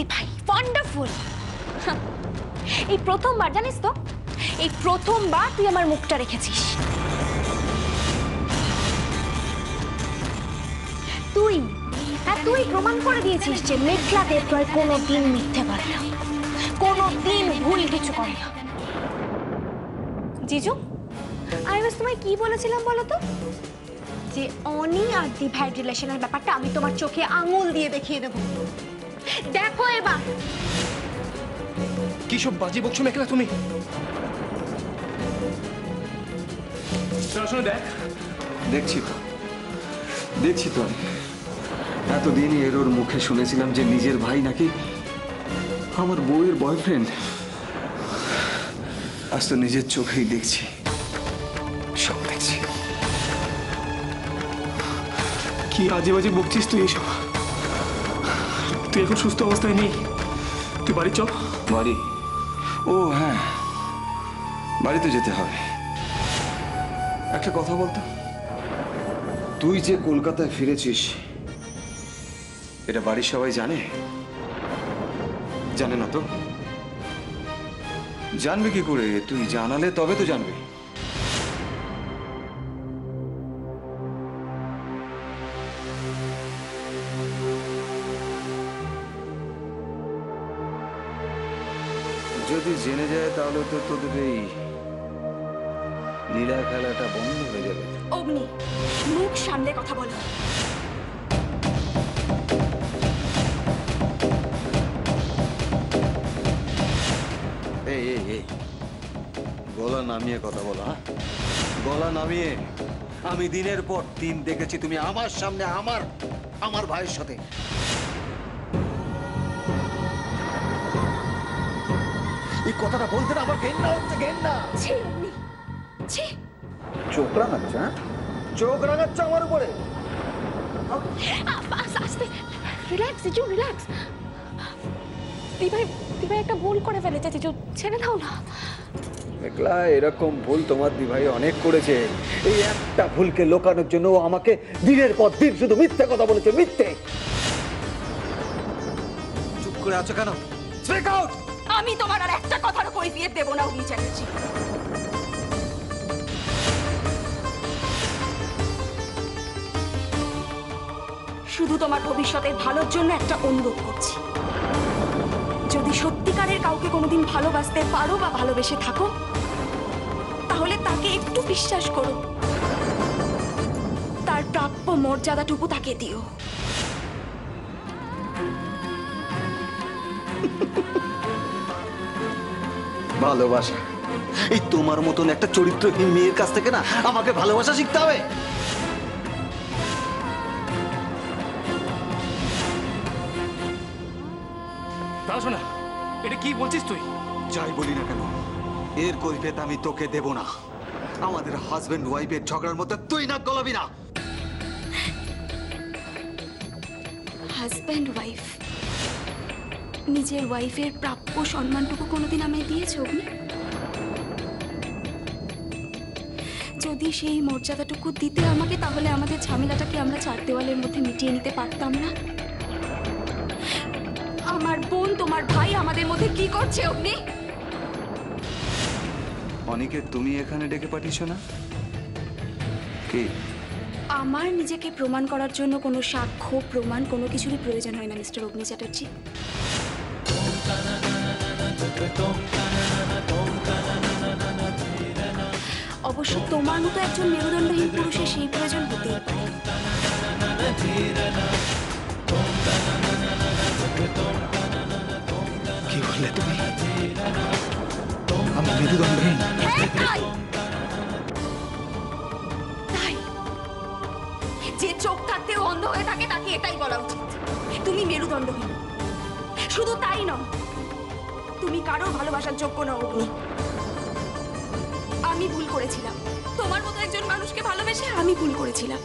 দি ভাই, ওয়ান্ডারফুল। এই প্রথমবার জানিস তো, এই প্রথমবার তুই আমার মুখটা রেখেছিস। তুই তুই প্রমাণ করে দিয়েছিস যে মেঘলা দেবরায় কোনোদিন মিথ্যে পারে না, কোনোদিন ভুল কিছু করে না। জিজু, আমি বাস তোমায় কি বলেছিলাম বলো তো, যে অনি আর দি ভাইয়ের রিলেশনের ব্যাপারটা আমি তোমার চোখে আঙুল দিয়ে দেখিয়ে দেবো। দেখো এবার। কি সব বাজি বকছো মেঘলা তুমি? দেখ, দেখছি তো এতদিন এর ওর মুখে শুনেছিলাম যে নিজের ভাই নাকি আমার বউয়ের বয়ফ্রেন্ড। আজ তো নিজের চোখেই দেখছি, সব দেখছি। কি আজে বাজে বকছিস তুই এইসব? তুই এখন সুস্থ অবস্থায় নেই, তুই বাড়ি চল। বাড়ি? ও হ্যাঁ, বাড়িতে যেতে হবে। একটা কথা বলতো, তুই যে কলকাতায় ফিরেছিস এটা বাড়ির সবাই জানে? জানে না তো? জানবে কি করে? তুই জানালে তবে তো জানবে। যদি জেনে যায় তাহলে তো তোদের এই লীলা খেলাটা বন্ধ হয়ে যাবে। অগ্নি, মুখ সামনে কথা বলো। এই এই এই গলা নামিয়ে কথা বলো। হ্যাঁ, গলা নামিয়ে। আমি দিনের পর দিন দেখেছি তুমি আমার সামনে আমার ভাইয়ের সাথে। এই কথাটা বলতে না আমার ঘেন্না হচ্ছে, ঘেন্না। ছি অগ্নি, ছি। চোখ রাঙাচ্ছ? হ্যাঁ, চোখ রাঙাচ্ছ আমার উপরে। আস্তে, রিল্যাক্স জিজু, রিল্যাক্স। দিভাই একটা ভুল করে ফেলেছে জিজু, ছেড়ে দাও না। মেঘলা, এরকম ভুল তোমার দিভাই অনেক করেছে। এই একটা ভুলকে লোকানোর জন্য আমাকে দিনের পর দিন শুধু মিথ্যে কথা বলেছে, মিথ্যে। চুপ করে আছো কেন? Speak out. আমি তোমার আর একটা কথারও কৈফিয়ত দেব না অগ্নি চ্যাটার্জি। শুধু তোমার ভবিষ্যতের ভালোর জন্য একটা অনুরোধ করছি, যদি সত্যিকারের কাউকে কোনোদিন ভালোবাসতে পারো বা ভালোবেসে থাকো, তাহলে তাকে একটু বিশ্বাস করো, তার প্রাপ্য মর্যাদাটুকু তাকে দিও। ভালোবাসা? এই তোমার মতন একটা চরিত্রহীন মেয়ের কাছ থেকে না আমাকে ভালোবাসা শিখতে হবে? শোনা, এটা কি বলছিস তুই? যাই বলি না কেন, এর কৈফিয়ত আমি তোকে দেব না। আমাদের হাজবেন্ড ওয়াইফের ঝগড়ার মধ্যে তুই নাক গলাবি না। হাজব্যান্ড ওয়াইফ, নিজের ওয়াইফের প্রাপ্য সম্মানটুকু কোনোদিন আমায় দিয়েছ অগ্নি? যদি সেই মর্যাদাটুকু দিতে আমাকে, তাহলে আমাদের ঝামেলাটাকে আমরা চার দেওয়ালের মধ্যে মিটিয়ে নিতে পারতাম না? আমার বোন, তোমার ভাই আমাদের মধ্যে কি করছে অগ্নি? অনিকে তুমি এখানে ডেকে পাঠিয়েছো না? কি? আমার নিজেকে প্রমাণ করার জন্য কোনো সাক্ষ্য, প্রমাণ কোনো কিছুরই প্রয়োজন হয় না মিস্টার অগ্নি চ্যাটার্জি। অবশ্য তোমার মতো একজন মেরুদণ্ডহীন পুরুষের সেই প্রয়োজন হতেই পারে। কি বললে তুমি? আমি মেরুদণ্ডহীন? তাই যে চোখ থাকতেও অন্ধ হয়ে থাকে তাকে এটাই বলা উচিত, তুমি মেরুদণ্ডহীন। শুধু তাই নয়, তুমি কারোর ভালোবাসার যোগ্য নও অগ্নি। আমি ভুল করেছিলাম, তোমার মতো একজন মানুষকে ভালোবেসে আমি ভুল করেছিলাম।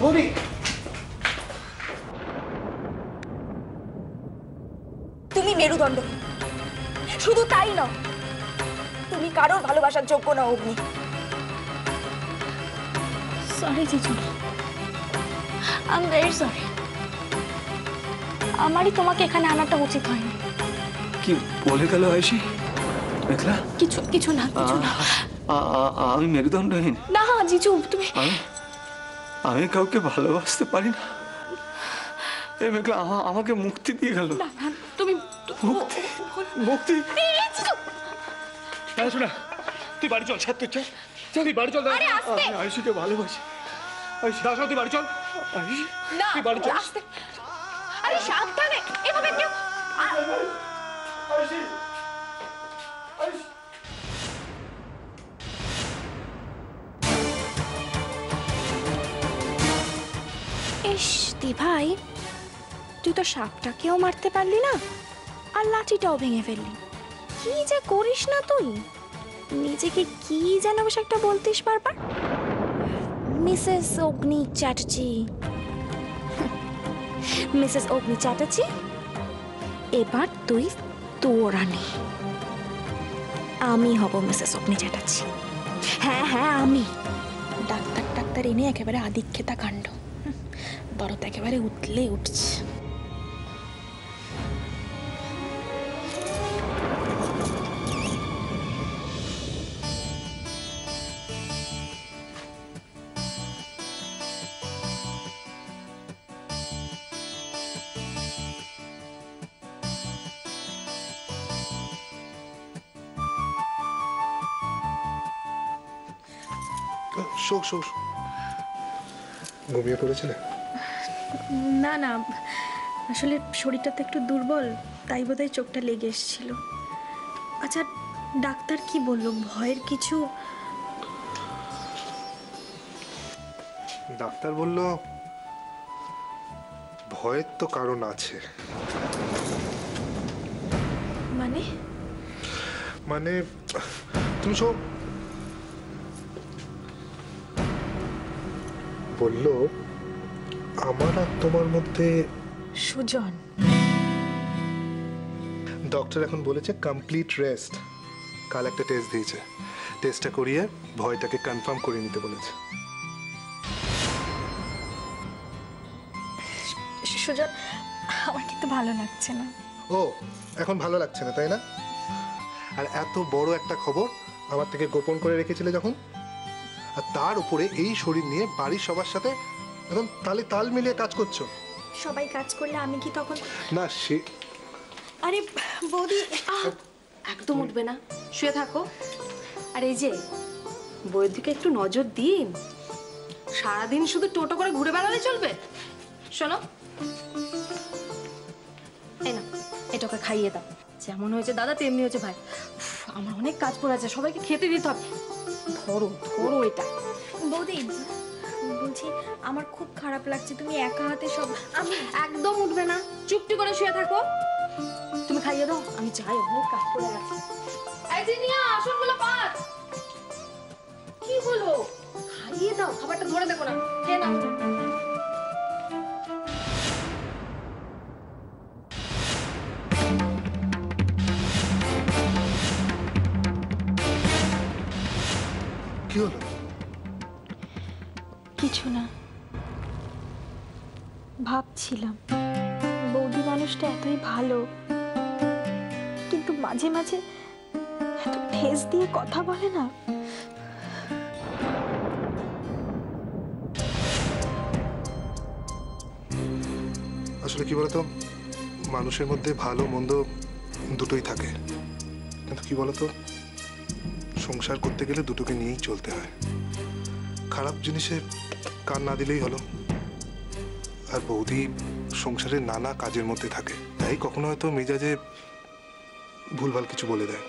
বৌদি তুমি মেরুদণ্ড, শুধু তাই নয়, তুমি কারোর ভালোবাসার যোগ্য না অগ্নি। সরি জিজু, আই এম ভেরি সরি। আমারই তোমাকে এখানে আনাটা উচিত হয়নি। কি বলে গেল আয়ুষী? মেঘলা, কিছু না। আমি মেরুদণ্ডহীন? না জিজু, তুমি আমি কাউকে ভালোবাসতে পারি না। এই মেঘলা আমাকে মুক্তি দিয়ে গেল। তুমি মুক্তি? শোনা, তুই বাড়ি চল। তুই বাড়ি চল। আমি আয়ুষীকে ভালোবাসি। আয়ুষী, দাঁড়া, তুই বাড়ি চল। আয়ুষী, তুই বাড়ি চল। আরে সাবধানে, এভাবে কেউ। আয়ুষী, আয়ুষী। ইস দি ভাই, তুই তো সাপটাকেও মারতে পারলি না, আর লাঠিটাও ভেঙে ফেললি। কি যে করিস না তুই, নিজেকে কি যেন বেশ একটা বলতিস বারবার, মিসেস অগ্নি চ্যাটার্জি। মিসেস অগ্নি চ্যাটার্জি, এবার তুই তোর রানী, আমি হব মিসেস অগ্নি চ্যাটার্জি। হ্যাঁ আমি। ডাক্তার এনে একেবারে আদিক্ষেতা কাণ্ড, দরদ একেবারে উঠলে উঠছে। শোক ঘুমিয়ে পড়েছিলে? না, আসলে শরীরটা তো একটু দুর্বল, তাই বোধহয় চোখটা লেগে এসেছিল। আচ্ছা, ডাক্তার কি বললো? ভয়ের কিছু? ডাক্তার বলল ভয়ের তো কারণ আছে। মানে তুমি সব বলল আমার আর তোমার মধ্যে সুজন। ডক্টর এখন বলেছে কমপ্লিট রেস্ট। কাল একটা টেস্ট দিয়েছে, টেস্টটা করিয়ে ভয়টাকে কনফার্ম করে নিতে বলেছে। সুজন, আমার কিন্তু ভালো লাগছে না। ও, এখন ভালো লাগছে না, তাই না? আর এত বড় একটা খবর আমার থেকে গোপন করে রেখেছিলে যখন, আর তার উপরে এই শরীর নিয়ে বাড়ির সবার সাথে একদম তাল মিলিয়ে কাজ করছো। সবাই কাজ করলে আমি কি তখন? না, সে আরে বৌদি, একদম উঠবে না, শুয়ে থাকো। আর এই যে বইয়ের দিকে একটু নজর দিন, সারাদিন শুধু টোটো করে ঘুরে বেড়ালে চলবে? শোনো, এই না, এটাকে খাইয়ে দাও। যেমন হয়েছে দাদা তেমনি হয়েছে ভাই। আমার অনেক কাজ পড়ে আছে, সবাইকে খেতে দিতে হবে। ধরো এটা। বৌদি বলছি, আমার খুব খারাপ লাগছে, তুমি একা হাতে সব। আমি একদম উঠবে না, চুপটি করে শুয়ে থাকো। তুমি খাইয়ে দাও, আমি যাই, অনেক কাজ পড়ে গেছে। এই যে নিয়া আসনগুলো পাত। কি হলো? খাইয়ে দাও, খাবারটা ধরে দেখো না, খেয়ে নাও। কি হলো? কিছু না, ভাবছিলাম বৌদি মানুষটা এতই ভালো, কিন্তু মাঝে মাঝে এত ঠেস দিয়ে কথা বলে না। আসলে কি বলতো, মানুষের মধ্যে ভালো মন্দ দুটোই থাকে, কিন্তু কি বলতো, সংসার করতে গেলে দুটোকে নিয়েই চলতে হয়। খারাপ জিনিসে কান না দিলেই হলো। আর বৌদি সংসারের নানা কাজের মধ্যে থাকে, তাই কখনো হয়তো মেজাজে ভুলভাল কিছু বলে দেয়।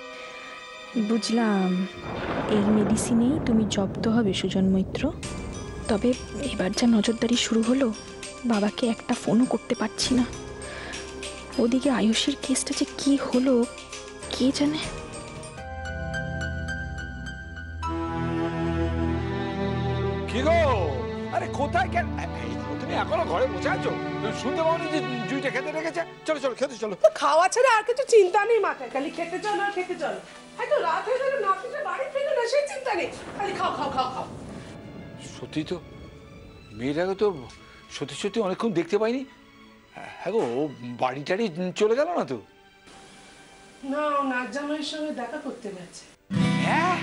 বুঝলাম, এই মেডিসিনেই তুমি জব্দ হবে সুজন মৈত্র। তবে এবার যা নজরদারি শুরু হলো, বাবাকে একটা ফোনও করতে পারছি না। ওদিকে আয়ুষীর কেসটা যে কি হলো কে জানে। কি গো, আরে কোথায় কেন তুমি এখনো ঘরে বসে আছো? শুনতে পাওনি যে জুইটা খেতে রেখেছে? চলো চলো খেতে চলো। খাওয়া ছাড়া আর কিছু চিন্তা নেই মাথায়, খালি খেতে চলো আর খেতে চলো। হয়তো রাত হয়ে গেল, না খেতে বাড়ি ফিরলো না, সেই চিন্তা নেই, খালি খাও খাও খাও খাও। সত্যি তো মেয়েটাকে তো সত্যি সত্যি অনেকক্ষণ দেখতে পাইনি। হ্যাঁ গো, ও বাড়ি টাড়ি চলে গেল না তো? না, ও নাচ জামাইয়ের সঙ্গে দেখা করতে গেছে। হ্যাঁ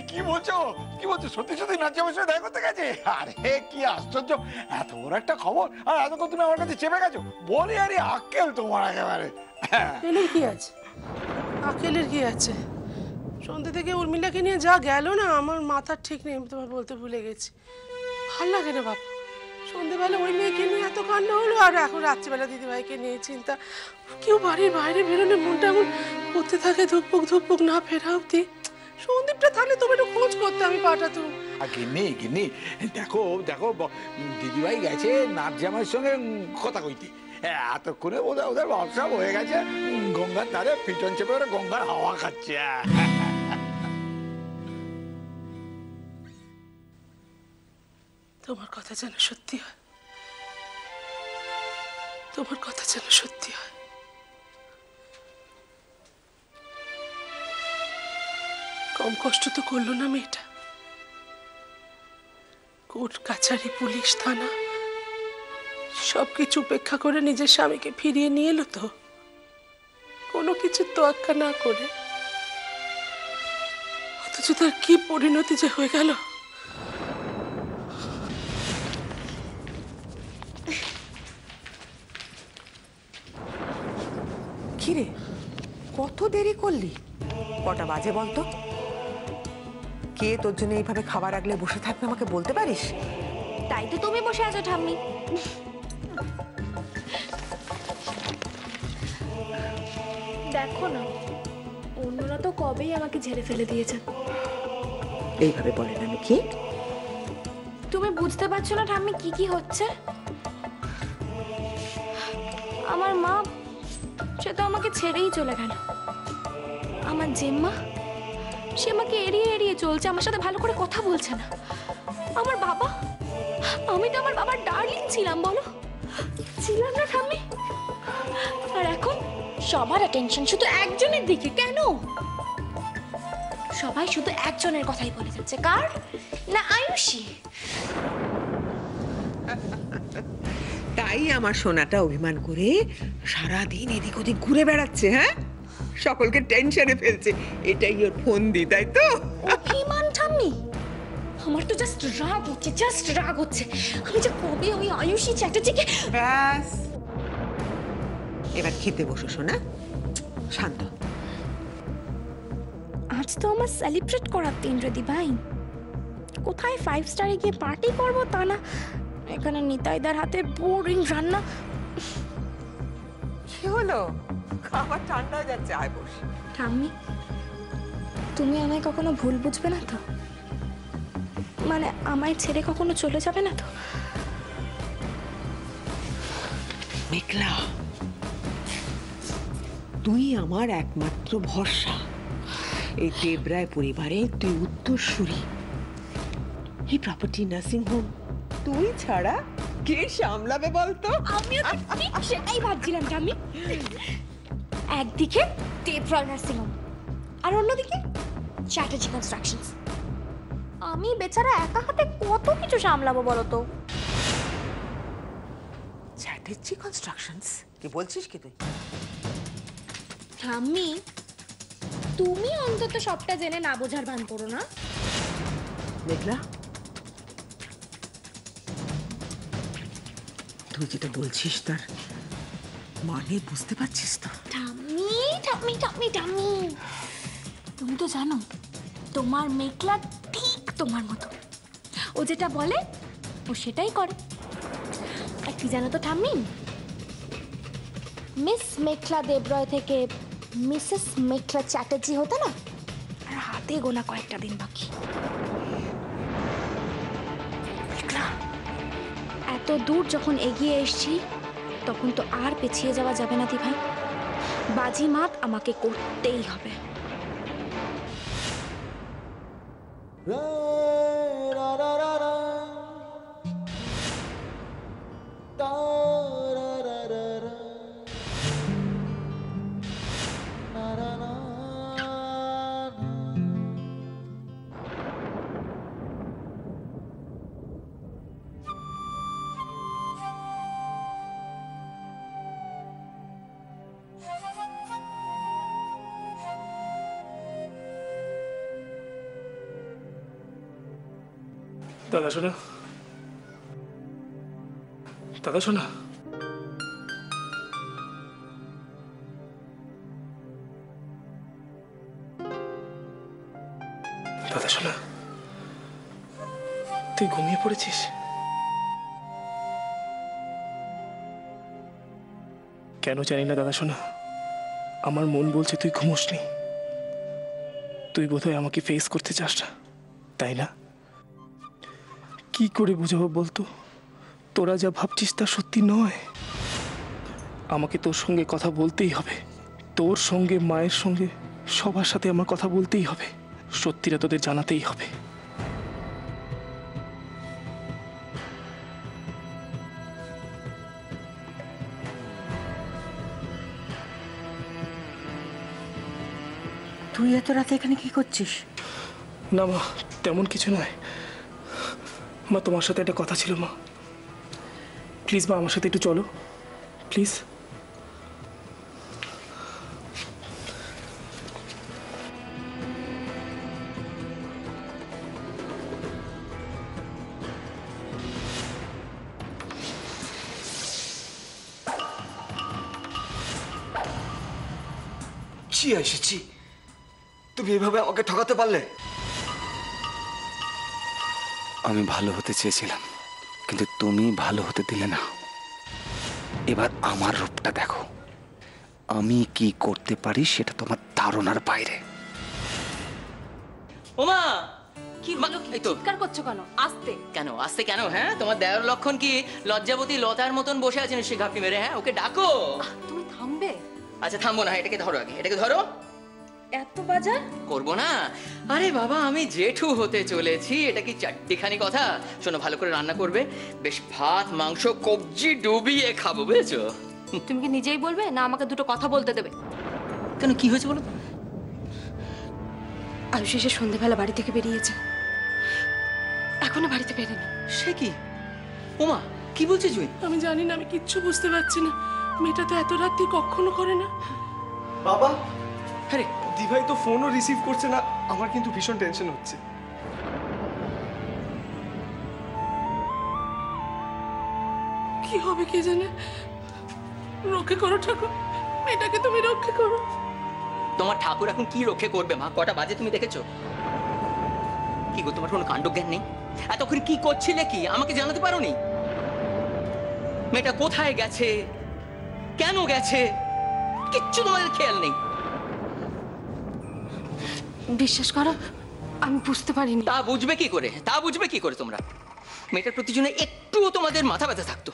কি বলছো, কি বলছো? সত্যি সত্যি নাচিয়ামের সঙ্গে দেখা করতে গেছে? আরে কি আশ্চর্য, এত বড় একটা খবর আর এতক্ষণ তুমি আমার কাছে চেপে গেছো। বলি আরে আক্কেল তোমার একেবারে। আকেলের কি আছে? আকেলের কি আছে? সন্ধ্যে থেকে উর্মিলাকে নিয়ে যা গেল না, আমার মাথার ঠিক নেই, আমি তোমার বলতে ভুলে গেছি। ভাল লাগে না বাবা, সন্ধ্যেবেলা ওই মেয়েকে নিয়ে এত কান্না হলো, আর এখন রাত্রিবেলা দিদিভাইকে নিয়ে চিন্তা। কেউ বাড়ির বাইরে বেরোলে মনটা এমন করতে থাকে, ধুকপুক ধুকপুক না ফেরা অব্দি। সন্দীপটা থাকলে তুমি একটু খোঁজ করতে, আমি পাঠাতাম। গিন্নি গিন্নি, দেখো দেখো, দিদিভাই গেছে নাচ জামাইয়ের সঙ্গে কথা কইতে। এতক্ষণে ওদের ওদের ব্যবসা হয়ে গেছে, গঙ্গার ধারে পিটন চেপে ওরা গঙ্গার হাওয়া খাচ্ছে। তোমার কথা যেন সত্যি হয়, তোমার কথা যেন সত্যি হয়। কম কষ্ট তো করলো না মেয়েটা। কোর্ট কাছারি পুলিশ থানা সবকিছু উপেক্ষা করে নিজের স্বামীকে ফিরিয়ে নিয়ে এলো তো, কোনো কিছু তোয়াক্কা না করে। অথচ তার কি পরিণতি যে হয়ে গেল। কিরে, কত দেরি করলি? কটা বাজে বলতো? কে তোর জন্য এইভাবে খাবার আগলে বসে থাকবে আমাকে বলতে পারিস? তাই তো তুমি বসে আছো ঠাম্মি। দেখো না, অন্যরা তো কবেই আমাকে ঝেড়ে ফেলে দিয়েছে। এইভাবে বলে না কি? তুমি বুঝতে পারছো না ঠাম্মি কি কি হচ্ছে? আমার মা, সে তো আমাকে ছেড়েই চলে গেল। আমার জেম্মা, সে আমাকে এড়িয়ে এড়িয়ে চলছে, আমার সাথে ভালো করে কথা বলছে না। আমার বাবা, আমি তো আমার বাবার ডার্লিং ছিলাম, বলো ছিলাম না ঠাম্মি? আর এখন সবার অ্যাটেনশন শুধু একজনের দিকে। কেন? সবাই শুধু একজনের কথাই বলে যাচ্ছে। কার? না আয়ুষী। তাই আমার সোনাটা অভিমান করে সারাদিন এদিক ওদিক ঘুরে বেড়াচ্ছে। হ্যাঁ, সকলকে টেনশনে ফেলছে। এটাই ওর ফোন দি, তাই তো? অভিমান ঠাম্মি? আমার তো জাস্ট রাগ হচ্ছে, জাস্ট রাগ হচ্ছে। আমি যে কবে ওই আয়ুষী চ্যাটার্জিকে। ব্যাস, এবার খেতে বসো সোনা, শান্ত। আজ তো আমার সেলিব্রেট করার দিন রেদি ভাই। কোথায় 5 স্টারে গিয়ে পার্টি করবো তা না, এখানে নিতাইদার হাতে বোরিং রান্না। কি হলো? খাবার ঠান্ডা হয়ে যাচ্ছে, আয় বস। ঠাম্মি, তুমি আমায় কখনো ভুল বুঝবে না তো? মানে আমায় ছেড়ে কখনো চলে যাবে না তো? মেঘলা, তুই আমার একমাত্র ভরসা। এই দেবরায় পরিবারে তুই উত্তরসূরি। এই প্রপার্টি নার্সিং হোম তুই ছাড়া কে সামলাবে বলতো? আমিও তো ঠিক সেটাই ভাবছিলাম ঠাম্মি। একদিকে দেবরায় নার্সিং হোম আর অন্যদিকে চ্যাটার্জি কনস্ট্রাকশনস। আমি বেচারা একা হাতে কত কিছু সামলাবো বলো তো? চ্যাটার্জি কনস্ট্রাকশনস? কি বলছিস কি তুই? ঠাম্মি, তুমি অন্তত সবটা জেনে না বোঝার ভান করো না। মেঘলা, তুই যেটা বলছিস তার মানে বুঝতে পারছিস তো? ঠাম্মি ঠাম্মি ঠাম্মি ঠাম্মি, তুমি তো জানো তোমার মেঘলা ঠিক তোমার মতো। ও যেটা বলে ও সেটাই করে। আর কি জানো তো ঠাম্মি, মিস মেঘলা দেবরয় থেকে মিসেস মেঘলা চ্যাটার্জি হতে না আর হাতে গোনা কয়েকটা দিন বাকি। মেঘলা, এত দূর যখন এগিয়ে এসেছি তখন তো আর পেছিয়ে যাওয়া যাবে না দিভাই। বাজিমাত আমাকে করতেই হবে। রা রা রা দাদা শোনা, দাদা শোনা, দাদা শোনা, তুই ঘুমিয়ে পড়েছিস? কেন জানি না দাদা শোনা, আমার মন বলছে তুই ঘুমোসনি। তুই বোধহয় আমাকে ফেস করতে চাস না, তাই না? কি করে বোঝাবো বলতো, তোরা যা ভাবছিস তা সত্যি নয়। আমাকে তোর সঙ্গে কথা বলতেই হবে, তোর সঙ্গে, মায়ের সঙ্গে, সবার সাথে আমার কথা বলতেই হবে, সত্যিটা তোদের জানাতেই হবে। তুই এত রাতে এখানে কি করছিস? না মা, তেমন কিছু নয় মা, তোমার সাথে একটা কথা ছিল মা। প্লিজ মা, আমার সাথে একটু চলো প্লিজ। ছি এসেছি, তুমি এভাবে আমাকে ঠকাতে পারলে? আমি ভালো হতে চেয়েছিলাম, কিন্তু তুমি ভালো হতে দিলে না। এবার আমার রূপটা দেখো, আমি কি করতে পারি সেটা তোমার ধারণার বাইরে। ওমা, কি হলো? এই তো। চিৎকার করছো কেন? আস্তে। কেন আসতে কেন? হ্যাঁ, তোমার দেওয়ার লক্ষণ কি লজ্জাবতী লতার মতন বসে আছেন সে ঘাপটি মেরে? হ্যাঁ, ওকে ডাকো। তুমি থামবে? আচ্ছা থামবো না, এটাকে ধরো আগে, এটাকে ধরো। এত বাজার করবো না? আরে বাবা, আমি জেঠু হতে চলেছি, এটা কি চারটিখানি কথা? শোনো, ভালো করে রান্না করবে, বেশ ভাত মাংস কবজি ডুবিয়ে খাবো, বুঝেছো? তুমি কি নিজেই বলবে না আমাকে দুটো কথা বলতে দেবে? কেন, কি হয়েছে বলো? আয়ুষ এসে সন্ধ্যেবেলা বাড়ি থেকে বেরিয়েছে, এখনো বাড়িতে ফেরেনি। সে কি? ওমা, কি বলছিস জুই? আমি জানি না, আমি কিচ্ছু বুঝতে পারছি না। মেয়েটা তো এত রাত্রি কখনো করে না। বাবা, আরে দিভাই তো ফোনও রিসিভ করছে না, আমার কিন্তু ভীষণ টেনশন হচ্ছে। কি হবে কে জানে। রক্ষে করো ঠাকুর, মেয়েটাকে তুমি রক্ষে করো। তোমার ঠাকুর এখন কি রক্ষে করবে মা? কটা বাজে তুমি দেখেছো? কি গো, তোমার কোনো কাণ্ডজ্ঞান নেই? এতক্ষণ কি করছিলে, কি আমাকে জানাতে পারোনি? মেয়েটা কোথায় গেছে, কেন গেছে, কিচ্ছু তোমাদের খেয়াল নেই। বিশ্বাস করো, আমি বুঝতে পারিনি। তা বুঝবে কি করে? তা বুঝবে কি করে তোমরা? মেয়েটার প্রতি জন্য একটুও তোমাদের মাথা ব্যথা থাকতো?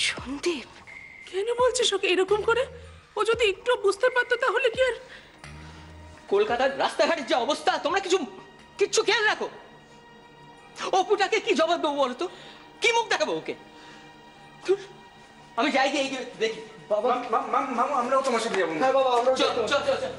সন্দীপ, কেন বলছিস ওকে এরকম করে? ও যদি একটু বুঝতে পারতো তাহলে কি আর। কলকাতার রাস্তাঘাটের যে অবস্থা, তোমরা কিচ্ছু খেয়াল রাখো? অপুটাকে কি জবাব দেবো বলতো? কি মুখ দেখাবো ওকে? আমি যাই গিয়ে দেখি। বাবা, মামা, আমরাও তোমার সাথে যাবো। হ্যাঁ বাবা, আমরাও চল চল চল চল।